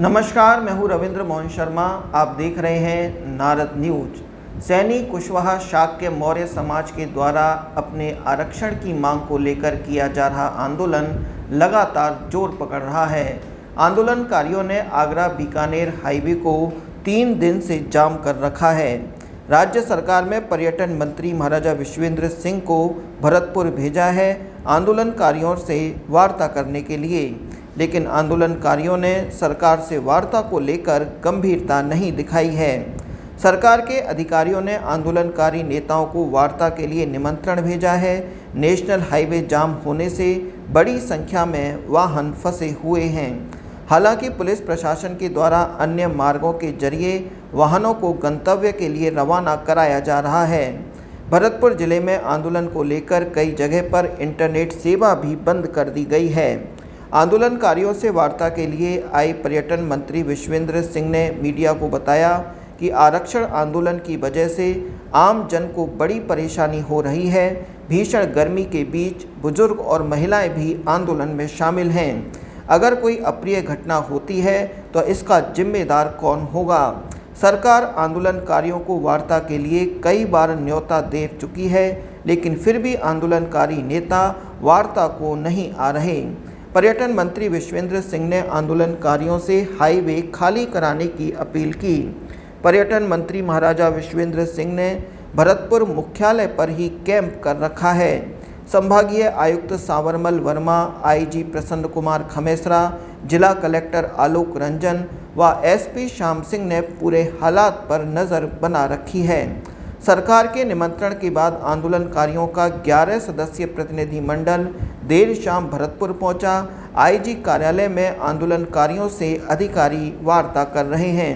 नमस्कार, मैं हूं रविंद्र मोहन शर्मा। आप देख रहे हैं नारद न्यूज। सैनी कुशवाहा शाक्य मौर्य समाज के द्वारा अपने आरक्षण की मांग को लेकर किया जा रहा आंदोलन लगातार जोर पकड़ रहा है। आंदोलनकारियों ने आगरा बीकानेर हाईवे को 3 दिन से जाम कर रखा है। राज्य सरकार में पर्यटन मंत्री महाराजा विश्वेंद्र सिंह को भरतपुर भेजा है आंदोलनकारियों से वार्ता करने के लिए, लेकिन आंदोलनकारियों ने सरकार से वार्ता को लेकर गंभीरता नहीं दिखाई है। सरकार के अधिकारियों ने आंदोलनकारी नेताओं को वार्ता के लिए निमंत्रण भेजा है। नेशनल हाईवे जाम होने से बड़ी संख्या में वाहन फंसे हुए हैं। हालांकि पुलिस प्रशासन के द्वारा अन्य मार्गों के जरिए वाहनों को गंतव्य के लिए रवाना कराया जा रहा है। भरतपुर जिले में आंदोलन को लेकर कई जगह पर इंटरनेट सेवा भी बंद कर दी गई है। आंदोलनकारियों से वार्ता के लिए आए पर्यटन मंत्री विश्वेंद्र सिंह ने मीडिया को बताया कि आरक्षण आंदोलन की वजह से आम जन को बड़ी परेशानी हो रही है। भीषण गर्मी के बीच बुजुर्ग और महिलाएं भी आंदोलन में शामिल हैं। अगर कोई अप्रिय घटना होती है तो इसका जिम्मेदार कौन होगा? सरकार आंदोलनकारियों को वार्ता के लिए कई बार न्योता दे चुकी है, लेकिन फिर भी आंदोलनकारी नेता वार्ता को नहीं आ रहे। पर्यटन मंत्री विश्वेंद्र सिंह ने आंदोलनकारियों से हाईवे खाली कराने की अपील की। पर्यटन मंत्री महाराजा विश्वेंद्र सिंह ने भरतपुर मुख्यालय पर ही कैंप कर रखा है। संभागीय आयुक्त सांवरमल वर्मा, आईजी प्रसन्न कुमार खमेसरा, जिला कलेक्टर आलोक रंजन व एसपी श्याम सिंह ने पूरे हालात पर नज़र बना रखी है। सरकार के निमंत्रण के बाद आंदोलनकारियों का 11 सदस्यीय प्रतिनिधि मंडल देर शाम भरतपुर पहुंचा। आईजी कार्यालय में आंदोलनकारियों से अधिकारी वार्ता कर रहे हैं।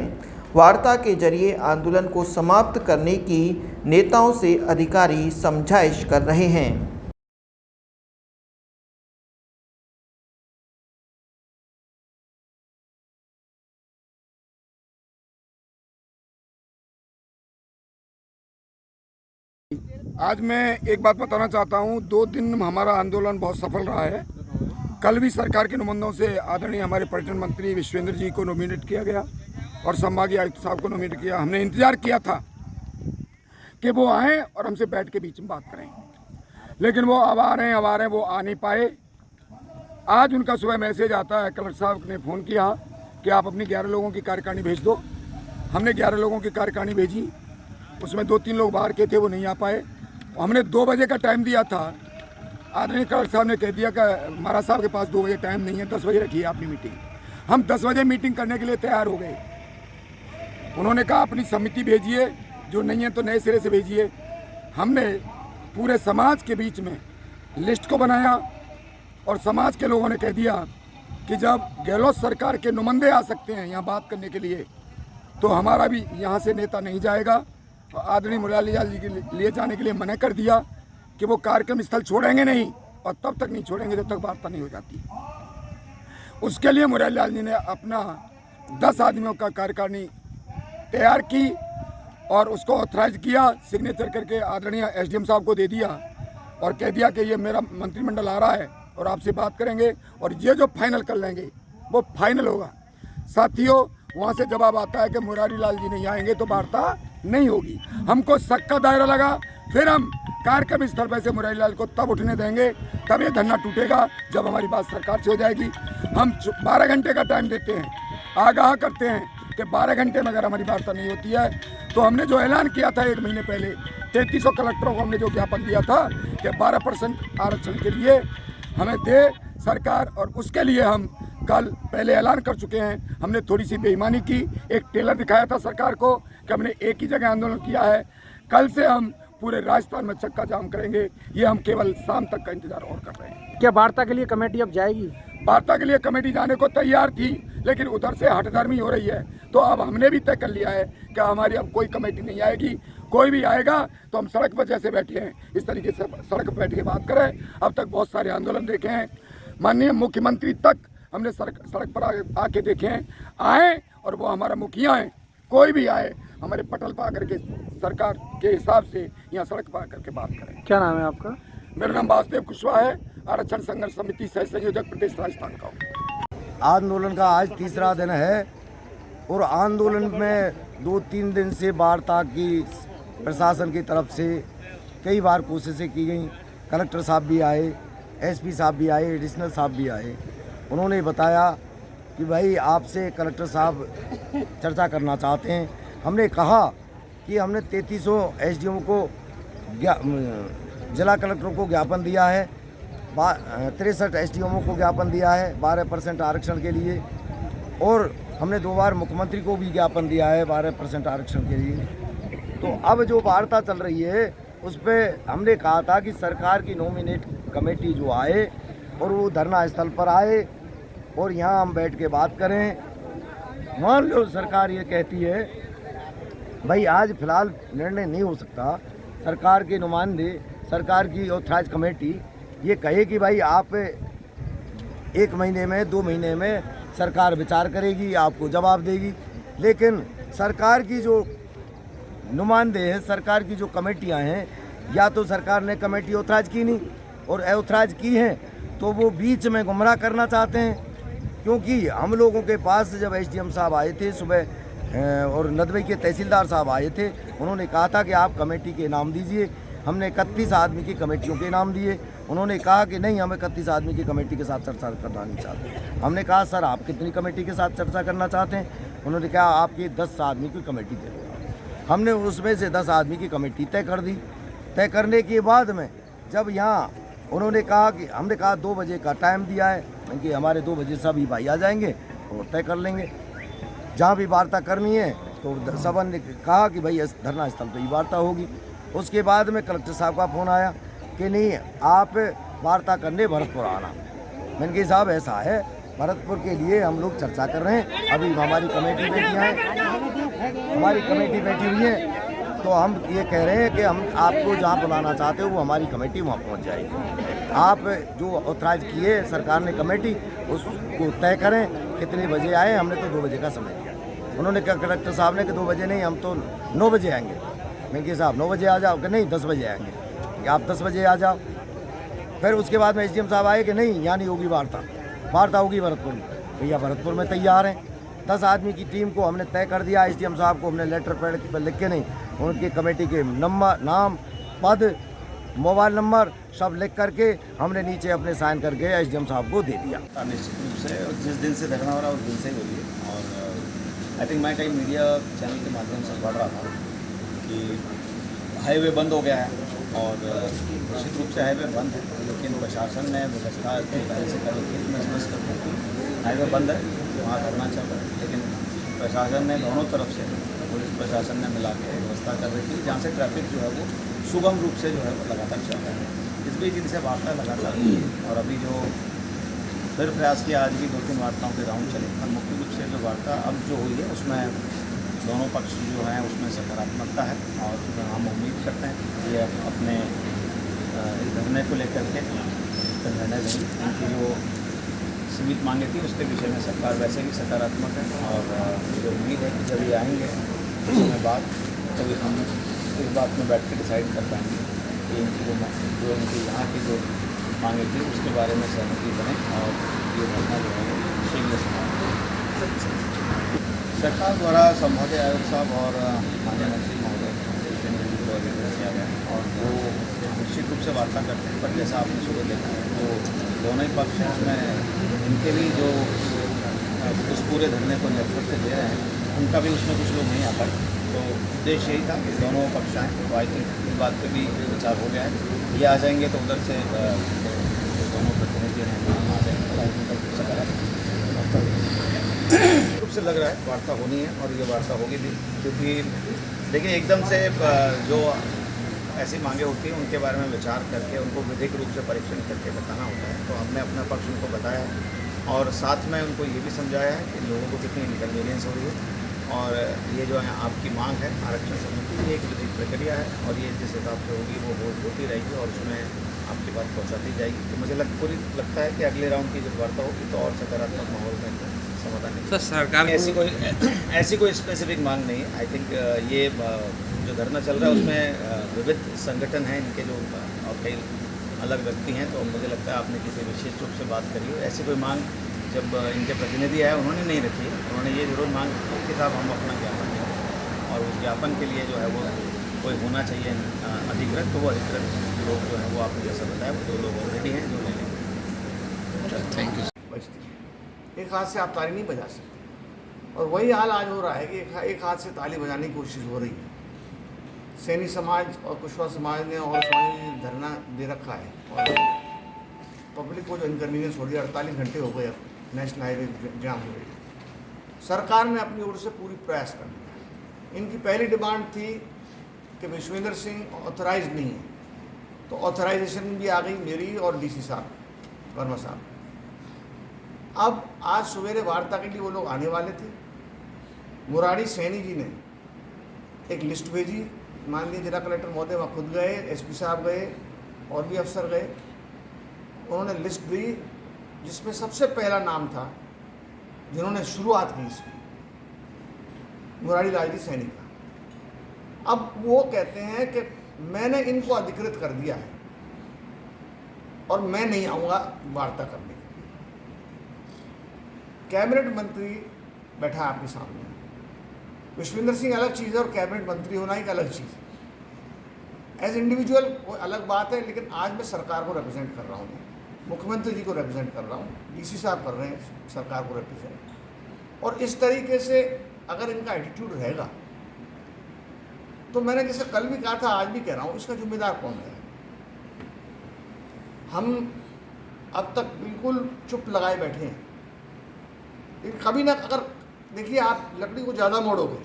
वार्ता के जरिए आंदोलन को समाप्त करने की नेताओं से अधिकारी समझाइश कर रहे हैं। आज मैं एक बात बताना चाहता हूँ। 2 दिन हमारा आंदोलन बहुत सफल रहा है। कल भी सरकार के नुमाइंदों से आदरणीय हमारे पर्यटन मंत्री विश्वेंद्र जी को नॉमिनेट किया गया और संभागीय आयुक्त साहब को नॉमिनेट किया। हमने इंतजार किया था कि वो आएँ और हमसे बैठ के बीच में बात करें, लेकिन वो अब आ रहे हैं, वो आ नहीं पाए। आज उनका सुबह मैसेज आता है, कलेक्टर साहब ने फ़ोन किया कि आप अपनी 11 लोगों की कार्यकारिणी भेज दो। हमने 11 लोगों की कार्यकारिणी भेजी, उसमें 2-3 लोग बाहर के थे, वो नहीं आ पाए। हमने 2 बजे का टाइम दिया था। आदरणीय कलेक्टर साहब ने कह दिया कि महाराज साहब के पास 2 बजे टाइम नहीं है, 10 बजे रखिए अपनी मीटिंग। हम 10 बजे मीटिंग करने के लिए तैयार हो गए। उन्होंने कहा अपनी समिति भेजिए, जो नहीं है तो नए सिरे से भेजिए। हमने पूरे समाज के बीच में लिस्ट को बनाया और समाज के लोगों ने कह दिया कि जब गहलोत सरकार के नुमाइंदे आ सकते हैं यहाँ बात करने के लिए, तो हमारा भी यहाँ से नेता नहीं जाएगा। आदरणीय मुरारीलाल जी के लिए जाने के लिए मना कर दिया कि वो कार्यक्रम स्थल छोड़ेंगे नहीं, और तब तक नहीं छोड़ेंगे जब तक वार्ता नहीं हो जाती। उसके लिए मुरारीलाल जी ने अपना 10 आदमियों का कार्यकारिणी तैयार की और उसको ऑथराइज किया, सिग्नेचर करके आदरणीय एसडीएम साहब को दे दिया और कह दिया कि ये मेरा मंत्रिमंडल आ रहा है और आपसे बात करेंगे और ये जो फाइनल कर लेंगे वो फाइनल होगा। साथियों, वहाँ से जवाब आता है कि मुरारीलाल जी नहीं आएंगे तो वार्ता नहीं होगी। हमको शक का दायरा लगा, फिर हम कार्यक्रम स्थल पर से मुरारीलाल को तब उठने देंगे, तब ये धरना टूटेगा जब हमारी बात सरकार से हो जाएगी। हम 12 घंटे का टाइम देते हैं, आगाह करते हैं कि 12 घंटे में अगर हमारी वार्ता नहीं होती है तो हमने जो ऐलान किया था 1 महीने पहले 3300 कलेक्टरों को हमने जो ज्ञापन दिया था कि 12% आरक्षण के लिए हमें दे सरकार, और उसके लिए हम कल पहले ऐलान कर चुके हैं। हमने थोड़ी सी बेईमानी की, एक टेलर दिखाया था सरकार को कि हमने एक ही जगह आंदोलन किया है। कल से हम पूरे राजस्थान में चक्का जाम करेंगे। ये हम केवल शाम तक का इंतजार और कर रहे हैं। क्या वार्ता के लिए कमेटी अब जाएगी? वार्ता के लिए कमेटी जाने को तैयार थी, लेकिन उधर से हठधर्मी हो रही है, तो अब हमने भी तय कर लिया है कि हमारी अब कोई कमेटी नहीं आएगी। कोई भी आएगा तो हम सड़क पर जैसे बैठे हैं इस तरीके से सड़क पर बैठ के बात करें। अब तक बहुत सारे आंदोलन देखे हैं, माननीय मुख्यमंत्री तक हमने सड़क पर आके देखे हैं। आए और वो हमारा मुखिया है, कोई भी आए हमारे पटल पर आकर के सरकार के हिसाब से यहाँ सड़क पर आकर के बात करें। क्या नाम है आपका? मेरा नाम वासुदेव कुशवाहा है, आरक्षण संघर्ष समिति सह संयोजक प्रदेश राजस्थान का हूँ। आंदोलन का आज तीसरा दिन है और आंदोलन में 2-3 दिन से वार्ता की प्रशासन की तरफ से कई बार कोशिशें की गई। कलेक्टर साहब भी आए, एसपी साहब भी आए, एडिशनल साहब भी आए। उन्होंने बताया कि भाई आपसे कलेक्टर साहब चर्चा करना चाहते हैं। हमने कहा कि हमने 3300 एसडीएम को जिला कलेक्टरों को ज्ञापन दिया है, 63 एसडीएमओ को ज्ञापन दिया है 12% आरक्षण के लिए, और हमने 2 बार मुख्यमंत्री को भी ज्ञापन दिया है 12% आरक्षण के लिए। तो अब जो वार्ता चल रही है उस पर हमने कहा था कि सरकार की नॉमिनेट कमेटी जो आए और वो धरना स्थल पर आए और यहाँ हम बैठ के बात करें। मान लो सरकार ये कहती है भाई आज फिलहाल निर्णय नहीं हो सकता, सरकार के नुमाइंदे, सरकार की ऑथराइज कमेटी ये कहे कि भाई आप 1 महीने में 2 महीने में सरकार विचार करेगी, आपको जवाब देगी। लेकिन सरकार की जो नुमाइंदे हैं, सरकार की जो कमेटियां हैं, या तो सरकार ने कमेटी ऑथराइज की नहीं, और ऑथराइज की हैं तो वो बीच में गुमराह करना चाहते हैं। क्योंकि हम लोगों के पास जब एसडीएम साहब आए थे सुबह और नदवई के तहसीलदार साहब आए थे, उन्होंने कहा था कि आप कमेटी के नाम दीजिए। हमने 31 आदमी की कमेटियों के नाम दिए। उन्होंने कहा कि नहीं, हम 31 आदमी की कमेटी के साथ चर्चा करना नहीं चाहते। हमने कहा सर आप कितनी कमेटी के साथ चर्चा करना चाहते हैं? उन्होंने कहा आपकी 10 आदमी की कमेटी दे दो। हमने उसमें से 10 आदमी की कमेटी तय कर दी। तय करने के बाद में जब यहाँ उन्होंने कहा कि हमने कहा 2 बजे का टाइम दिया है कि हमारे 2 बजे सभी भाई आ जाएंगे और तय कर लेंगे जहाँ भी वार्ता करनी है। तो सबन ने कहा कि भाई धरना स्थल पर ही वार्ता होगी। उसके बाद में कलेक्टर साहब का फ़ोन आया कि नहीं, आप वार्ता करने भरतपुर आना। मैंने कहा साहब ऐसा है, भरतपुर के लिए हम लोग चर्चा कर रहे हैं, अभी हमारी कमेटी बैठी है, हमारी कमेटी बैठी हुई है, तो हम ये कह रहे हैं कि हम आपको जहाँ बुलाना चाहते हो वो हमारी कमेटी वहाँ पहुँच जाएगी। आप जो ऑथराइज किए सरकार ने कमेटी, उसको तय करें कितने बजे आए। हमने तो 2 बजे का समय दिया। उन्होंने कहा कलेक्टर साहब ने कि 2 बजे नहीं, हम तो 9 बजे आएंगे। मैं कहा साहब 9 बजे आ जाओ, कि नहीं 10 बजे आएंगे, कि आप 10 बजे आ जाओ। फिर उसके बाद में एसडीएम साहब आए कि नहीं, यहाँ नहीं होगी वार्ता होगी भरतपुर में। भैया भरतपुर में तैयार हैं। 10 आदमी की टीम को हमने तय कर दिया। एसडीएम साहब को हमने लेटर पैड पर लिख के नहीं, उनकी कमेटी के नंबर, नाम, पद, मोबाइल नंबर सब लिख करके हमने नीचे अपने साइन करके एसडीएम साहब को दे दिया। निश्चित रूप से जिस दिन से धरना हो रहा है उस दिन से ही हो रही है। और आई थिंक मैं कई मीडिया चैनल के माध्यम से पढ़ रहा था कि हाईवे बंद हो गया है, और निश्चित रूप से हाईवे बंद है, लेकिन प्रशासन ने व्यवस्था पहले से कर रखी है। मैं स्पष्ट करता हूँ हाईवे बंद है, वहाँ धरना चल रहा है, लेकिन प्रशासन ने दोनों तरफ से, पुलिस प्रशासन ने मिला के व्यवस्था कर रखी है जहाँ से ट्रैफिक जो है वो सुगम रूप से जो है वो लगातार चल रहा है। इस बीच इनसे वार्ता लगातार हुई है, और अभी जो फिर प्रयास किया, आज भी 2-3 वार्ताओं के राउंड चले, और मुख्य रूप से जो वार्ता अब जो हुई है उसमें दोनों पक्ष जो हैं उसमें सकारात्मकता है, और हम उम्मीद करते हैं कि ये अपने इस धरने को लेकर के निर्णय लेंगे। उनकी जो सीमित मांगे थी उसके विषय में सरकार वैसे भी सकारात्मक है, और मुझे उम्मीद है कि जब ये आएंगे कुछ समय बाद तभी हम इस बात में बैठ के डिसाइड कर पाएंगे कि इनकी जो इनकी यहाँ की जो मांगे थी उसके बारे में सहमति बने, और ये धरना जो है शीघ्र समाप्त। सरकार द्वारा संभागीय आयुक्त साहब और माननीय मंत्री महोदय विश्वेंद्र जी को अभिनंदन किया गया, और वो निश्चित रूप से वार्ता करते हैं। पर जैसा आपने सुबह देखा है तो दोनों ही पक्ष हैं, उसमें इनके भी जो उस पूरे धरने को नेतृत्व दे रहे हैं उनका भी उसमें कुछ लोग नहीं आता। तो उद्देश्य यही था कि दोनों पक्ष आएँ, तो आई थिंक इस बात पर भी विचार हो गया है। ये आ जाएंगे तो उधर से दोनों प्रतिनिधि हैं आ जाएंगे, तो सकारात्मक रूप से लग रहा है वार्ता होनी है, और ये वार्ता होगी भी। क्योंकि देखिए एकदम से जो ऐसी मांगे होती हैं उनके बारे में विचार करके उनको विधिक रूप से परीक्षण करके बताना होता है। तो हमने अपना पक्ष उनको बताया है, और साथ में उनको ये भी समझाया है कि लोगों को कितनी इनकन्वीनियंस हो रही है, और ये जो है आपकी मांग है आरक्षण संबंधी, ये एक विधिक प्रक्रिया है, और ये जिस हिसाब से होगी वो होती रहेगी, और उसमें आपकी बात पहुँचाती जाएगी। तो मुझे पूरी लगता है कि अगले राउंड की जब वार्ता होगी तो और सकारात्मक माहौल में समाधान है। सरकार ऐसी कोई स्पेसिफिक मांग नहीं है। आई थिंक ये जो धरना चल रहा है उसमें विविध संगठन हैं इनके जो, और कई अलग व्यक्ति हैं, तो मुझे लगता है आपने किसी विशेष रूप से बात करी हो, ऐसी कोई मांग जब इनके प्रतिनिधि आए उन्होंने नहीं रखी, उन्होंने ये जरूर मांग की कि साहब हम अपना ज्ञापन दें और उस ज्ञापन के लिए जो है वो कोई होना चाहिए अधिकृत, तो वो अधिकृत लोग जो है वो आपको जैसा बताया वो 2 लोग ऑलरेडी हैं जो ले लेंगे। Thank you. बजती है, एक हाथ से आप ताली नहीं बजा सकते और वही हाल आज हो रहा है कि एक हाथ से ताली बजाने की कोशिश हो रही है। सैनी समाज और कुशवाहा समाज ने और समाज ने धरना दे रखा है और पब्लिक को जो इनकन्वीनियंस हो रही है, 48 घंटे हो गए, अब नेशनल हाईवे जाम हो गई। सरकार ने अपनी ओर से पूरी प्रयास कर लिया। इनकी पहली डिमांड थी कि विश्वेंद्र सिंह ऑथराइज नहीं है, तो ऑथराइजेशन भी आ गई मेरी और डीसी साहब वर्मा साहब। अब आज सवेरे वार्ता के लिए वो लोग आने वाले थे। मुरारी सैनी जी ने एक लिस्ट भेजी, माननीय जिला कलेक्टर महोदय वहाँ खुद गए, एसपी साहब गए और भी अफसर गए। उन्होंने लिस्ट दी जिसमें सबसे पहला नाम था जिन्होंने शुरुआत की इसकी, मुरारी लाल जी सैनी का। अब वो कहते हैं कि मैंने इनको अधिकृत कर दिया है और मैं नहीं आऊँगा वार्ता करने के लिए। कैबिनेट मंत्री बैठा है आपके सामने, विश्वेंद्र सिंह अलग चीज़ है और कैबिनेट मंत्री होना एक अलग चीज़ है। एज इंडिविजुअल कोई अलग बात है, लेकिन आज मैं सरकार को रिप्रेजेंट कर रहा हूँ, मुख्यमंत्री जी को रिप्रेजेंट कर रहा हूँ, डीसी साहब कर रहे हैं सरकार को रिप्रेजेंट। और इस तरीके से अगर इनका एटीट्यूड रहेगा तो मैंने जैसे कल भी कहा था, आज भी कह रहा हूँ, इसका जिम्मेदार कौन है? हम अब तक बिल्कुल चुप लगाए बैठे हैं, लेकिन कभी ना, अगर देखिए आप लकड़ी को ज़्यादा मोड़ोगे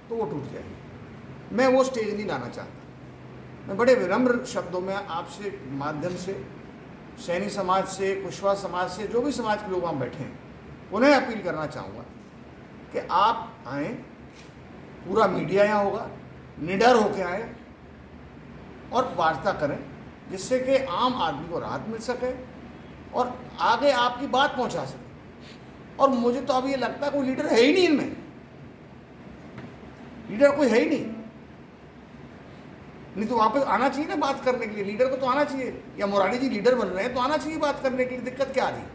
तो वो टूट जाएगी। मैं वो स्टेज नहीं लाना चाहता। मैं बड़े विनम्र शब्दों में आपसे माध्यम से, सैनी समाज से, कुशवाहा समाज से, जो भी समाज के लोग वहाँ बैठे हैं, उन्हें अपील करना चाहूँगा कि आप आएँ, पूरा मीडिया यहाँ होगा, निडर होकर आएँ और वार्ता करें, जिससे कि आम आदमी को राहत मिल सके और आगे आपकी बात पहुँचा सके। और मुझे तो अब ये लगता है कोई लीडर है ही नहीं इनमें, लीडर कोई है ही नहीं तो वापस आना चाहिए ना बात करने के लिए। लीडर को तो आना चाहिए, या मुरारी जी लीडर बन रहे हैं तो आना चाहिए बात करने के लिए। दिक्कत क्या आ रही है?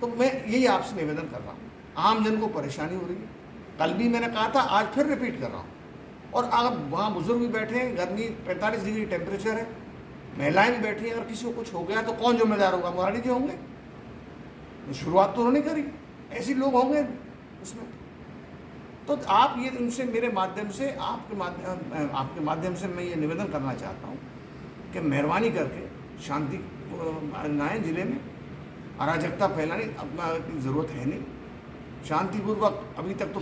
तो मैं यही आपसे निवेदन कर रहा हूँ, आम जन को परेशानी हो रही है। कल भी मैंने कहा था, आज फिर रिपीट कर रहा हूँ। और अगर वहाँ बुजुर्ग भी बैठे हैं, गर्मी 45 डिग्री टेम्परेचर है, महिलाएं भी बैठी हैं, अगर किसी को कुछ हो गया तो कौन जिम्मेदार होगा? मुरारी जी होंगे। शुरुआत तो उन्होंने करी, ऐसे लोग होंगे उसमें। तो आप ये उनसे, मेरे माध्यम से, आपके माध्यम से मैं ये निवेदन करना चाहता हूँ कि मेहरबानी करके शांति लाएं जिले में, अराजकता फैलाने की ज़रूरत है नहीं। शांतिपूर्वक अभी तक तो